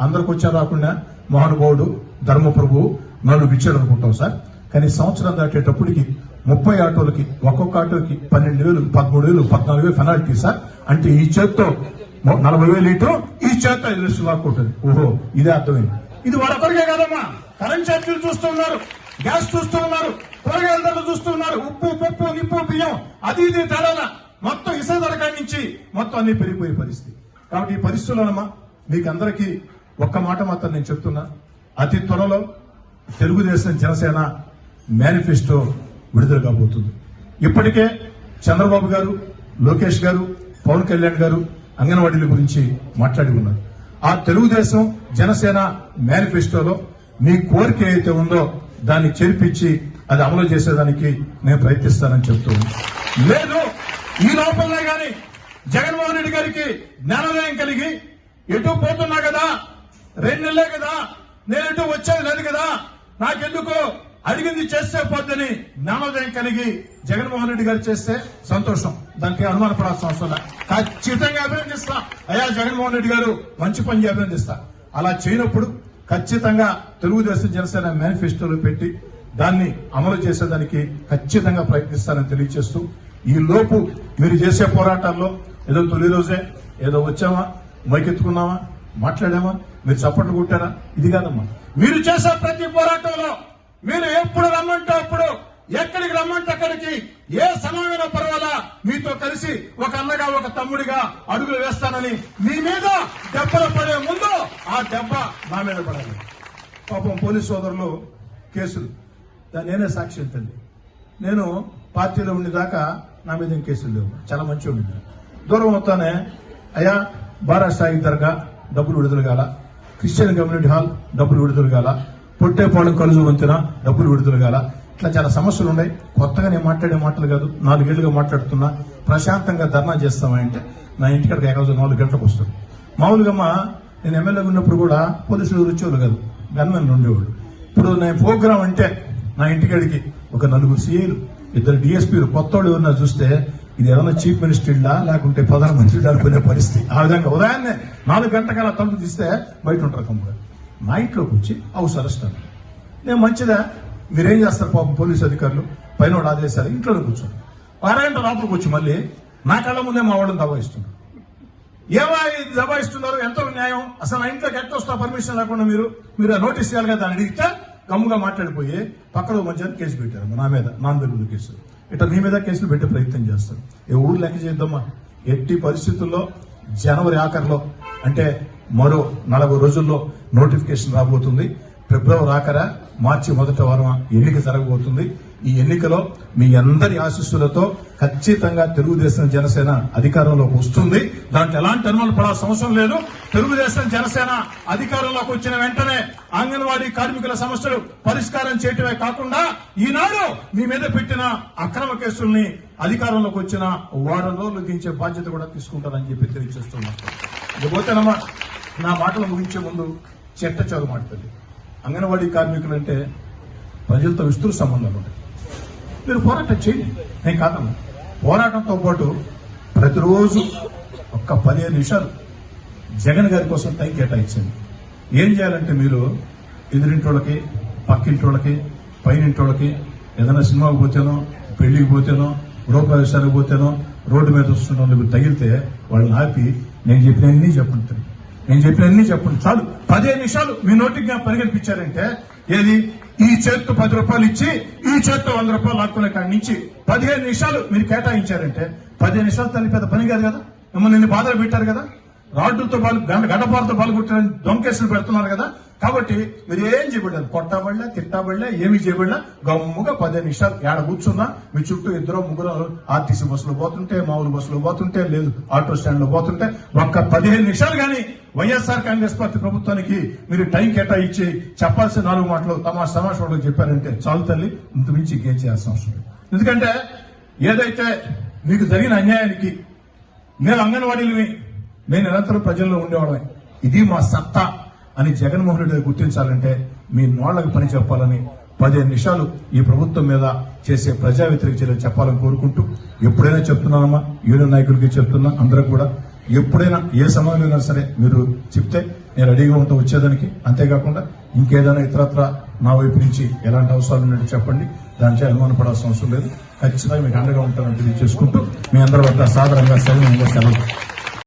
అందరికి వచ్చా రాకుండా మహానుభావుడు ధర్మప్రభువు 4 ఇచ్చాడు అనుకుంటాం సార్. కానీ సంవత్సరం దాటేటప్పటికి 30 ఆటోలకి ఒక్కొక్క ఆటోకి 12,000, 13,000, 14,000 పెనాల్టీ సార్. అంటే ఈ చేత్తో 40,000 లీటర్, ఈ చేత్తో 5 లక్షలు లాక్కుంటుంది. ఓహో, ఇదే అర్థమైంది. ఇది వాడొక్కరికే కాదమ్మా, కరెంట్ ఛార్జీలు చూస్తున్నారు, గ్యాస్ చూస్తున్నారు, కూరగాయల ధరలు చూస్తున్నారు, ఉప్పు, పప్పు, నిప్పు, బియ్యం, అది ఇది తేడా మొత్తం ఇసుక ధరకాడి నుంచి మొత్తం అన్ని పెరిగిపోయే పరిస్థితి. కాబట్టి ఈ పరిస్థితుల్లోనమ్మా మీకు అందరికీ ఒక్క మాట మాత్రం నేను చెప్తున్నా, అతి త్వరలో తెలుగుదేశం జనసేన మేనిఫెస్టో విడుదల కాబోతుంది. ఇప్పటికే చంద్రబాబు గారు, లోకేష్ గారు, పవన్ కళ్యాణ్ గారు అంగన్వాడీల గురించి మాట్లాడి ఉన్నారు. ఆ తెలుగుదేశం జనసేన మేనిఫెస్టోలో మీ కోరిక ఏదైతే ఉందో దాన్ని చేర్పించి అది అమలు చేసేదానికి నేను ప్రయత్నిస్తానని చెప్తున్నాను. లేదు ఈ లోపలనే గాని జగన్మోహన్ రెడ్డి గారికి జ్ఞానోదయం కలిగి ఎటు పోతున్నా కదా, 2 నెలలే కదా, నేను ఎటు వచ్చేది లేదు కదా, నాకెందుకు అడిగింది చేస్తే పోద్దని జ్ఞానోదయం కలిగి జగన్మోహన్ రెడ్డి గారు చేస్తే సంతోషం, దానికి అనుమానపడాల్సిన అవసరం లేదు. ఖచ్చితంగా అభినందిస్తా. అయ్యా జగన్మోహన్ రెడ్డి గారు మంచి పని అభినందిస్తా. అలా చేయనప్పుడు ఖచ్చితంగా తెలుగుదేశం జనసేన మేనిఫెస్టోలో పెట్టి దాన్ని అమలు చేసేదానికి ఖచ్చితంగా ప్రయత్నిస్తానని తెలియజేస్తూ, ఈ లోపు మీరు చేసే పోరాటాల్లో ఏదో తొలి రోజే ఏదో వచ్చామా, మైకెత్తుకున్నామా, మాట్లాడామా, మీరు చప్పట్లు కొట్టారా, ఇది కాదమ్మా. మీరు చేసే ప్రతి పోరాటంలో మీరు ఎప్పుడు రమ్మంటే అప్పుడు, ఎక్కడికి రమ్మంటే అక్కడికి, ఏ సమయమైనా పర్వాలా మీతో కలిసి ఒక అన్నగా ఒక తమ్ముడిగా అడుగులు వేస్తానని, మీ మీద దెబ్బలు పడే ముందు ఆ దెబ్బ నా మీద పడాలి. పాపం పోలీసు సోదరులు కేసులు, దాన్ని నేనే సాక్షి ఎంతండి. నేను పార్టీలో ఉండేదాకా నా మీద ఏం కేసులు లేవు, చాలా మంచిగా ఉండింది. దూరం అవుతానే అయ్యా బారా స్థాయి దర్గా డబ్బులు విడుదల కాల, క్రిస్టియన్ కమ్యూనిటీ హాల్ డబ్బులు విడుదల కాల, పొట్టేపాళెం కలుజు వంతెన డబ్బులు విడుదల కాల, ఇట్లా చాలా సమస్యలు ఉన్నాయి. కొత్తగా నేను మాట్లాడే మాటలు కాదు, 4 ఏళ్లుగా మాట్లాడుతున్నా. ప్రశాంతంగా ధర్నా చేస్తామంటే నా ఇంటికి ఏకాదు 4 గంటలకు వస్తుంది. మామూలుగా నేను ఎమ్మెల్యేగా ఉన్నప్పుడు కూడా పోలీసులు వచ్చేవాళ్ళు కాదు, గన్మెన్లు ఉండేవాళ్ళు. ఇప్పుడు నేను ప్రోగ్రాం అంటే నా ఇంటికాడికి ఒక 4 సీఏలు, 2 డిఎస్పీలు, కొత్త వాళ్ళు ఎవరన్నా చూస్తే ఇది ఏమన్నా చీఫ్ మినిస్టర్లా లేకుంటే ప్రధానమంత్రి అనుకునే పరిస్థితి. ఆ విధంగా ఉదయాన్నే 4 గంటల తలుపు తీస్తే బయట ఉంటారు కమ్ముడు. నా ఇంట్లోకి వచ్చి హౌస్ అరెస్ట్ అన్నారు. నేను మంచిదా, మీరేం చేస్తారు పాపం పోలీసు అధికారులు, పైన ఆదేశాలు, ఇంట్లోనే కూర్చోండి. 6 గంటల లోపలికి వచ్చి మళ్ళీ నా కళ్ళ ముందే మా వాళ్ళని దబాయిస్తున్నారు. ఏమా దబాయిస్తున్నారు, ఎంతో న్యాయం, అసలు నా ఇంట్లోకి ఎట్లా వస్తా పర్మిషన్ లేకుండా మీరు నోటీస్ చేయాలి కదా అని అడిగితే గమ్ముగా మాట్లాడిపోయి పక్కన మంచిగా కేసు పెట్టారు నా మీద, నాన్ బెయిలబుల్ కేసు. ఇట్లా మీ మీద కేసులు పెట్టే ప్రయత్నం చేస్తారు. ఏ ఊరు లెక్క చేద్దామా. ఎట్టి పరిస్థితుల్లో జనవరి ఆఖరిలో అంటే మరో 40 రోజుల్లో నోటిఫికేషన్ రాబోతుంది. ఫిబ్రవరి ఆఖర, మార్చి మొదటి వారం ఎన్నిక జరగబోతుంది. ఈ ఎన్నికలో మీ అందరి ఆశీస్సులతో ఖచ్చితంగా తెలుగుదేశం జనసేన అధికారంలోకి వస్తుంది. దాంట్లో ఎలాంటి అనుమానం పడాల్సిన అవసరం లేదు. తెలుగుదేశం జనసేన అధికారంలోకి వచ్చిన వెంటనే అంగన్వాడీ కార్మికుల సమస్యలు పరిష్కారం చేయటమే కాకుండా ఈనాడు మీ మీద పెట్టిన అక్రమ కేసుల్ని అధికారంలోకి వచ్చిన 1 వారం రోజులు దించే బాధ్యత కూడా తీసుకుంటారని చెప్పి తెలియజేస్తున్నాం. ఇకపోతేనమ్మా నా మాటలు ముగించే ముందు చెట్ట చదువు మాట్లాడుతుంది. అంగన్వాడీ కార్మికులంటే ప్రజలతో విస్తృత సంబంధాలు ఉంటాయి. మీరు పోరాటం చేయండి, నేను కాదమ్మా. పోరాటంతో పాటు ప్రతిరోజు ఒక్క 15 నిమిషాలు జగన్ గారి కోసం టైం కేటాయించండి. ఏం చేయాలంటే మీరు ఎదురింటోళ్ళకి, పక్కింటోళ్ళకి, పైనింటోళ్ళకి ఏదైనా సినిమాకి పోతేనో, పెళ్లికి పోతేనో, గృహప్రవేశానికి పోతేనో, రోడ్డు మీద వస్తున్న వాళ్ళు తగిలితే వాళ్ళని ఆపి నేను చెప్పినవన్నీ చెప్పండి చాలు. 15 నిమిషాలు మీ నోటికి పరిగెత్తించారంటే ఏది, ఈ చేత్తో 10 రూపాయలు ఇచ్చి ఈ చేత్తో 100 రూపాయలు లాక్కునే కాడి నుంచి 15 నిమిషాలు మీరు కేటాయించారంటే 15 నిమిషాలు తల్లి పెద్ద పని కాదు కదా. మిమ్మల్ని నిన్ను బాధలు పెట్టారు కదా, రాడ్డులతో గడ్డపాలతో పాల్గొట్టడానికి దొంకేసులు పెడుతున్నారు కదా. కాబట్టి మీరు ఏం చేయబడ్డారు, కొట్టబడలే, తిట్టబడలే, ఏమి చేయబడలే. గమ్ముగా 15 నిమిషాలు ఏడ కూర్చున్నా మీ చుట్టూ 2 3 ఆర్టీసీ బస్సులో పోతుంటే, మామూలు బస్సులో పోతుంటే, లేదు ఆటో స్టాండ్ లో పోతుంటే ఒక్క 15 నిమిషాలు కానీ వైఎస్ఆర్ కాంగ్రెస్ పార్టీ ప్రభుత్వానికి మీరు టైం కేటాయించి చెప్పాల్సిన 4 మాటలు తమాషా చెప్పారంటే చాలు తల్లి, ఇంత మించి ఇంకేం చేయాల్సిన అవసరం లేదు. ఎందుకంటే ఏదైతే మీకు జరిగిన అన్యాయానికి నేను అంగన్వాడీలని నేను నిరంతరం ప్రజల్లో ఉండేవాళ్ళమే, ఇది మా సత్తా అని జగన్మోహన్ రెడ్డి గుర్తించాలంటే మీ నోళ్లకు పని చెప్పాలని 15 నిమిషాలు ఈ ప్రభుత్వం మీద చేసే ప్రజా వ్యతిరేక చర్యలు చెప్పాలని కోరుకుంటూ, ఎప్పుడైనా చెప్తున్నానమ్మా, యూనియన్ నాయకులకి చెప్తున్నా, అందరూ కూడా ఎప్పుడైనా ఏ సమయంలో సరే మీరు చెప్తే నేను రెడీగా ఉంటా వచ్చేదానికి. అంతేకాకుండా ఇంకేదైనా ఇతరత్ర నా వైపు నుంచి ఎలాంటి అవసరాలు ఉన్నట్టు చెప్పండి, దానిచే అనుమానపడాల్సిన అవసరం లేదు. ఖచ్చితంగా మీకు అండగా ఉంటానని తెలియజేసుకుంటూ మీ అందరి వద్ద సాదరంగా సెలవు.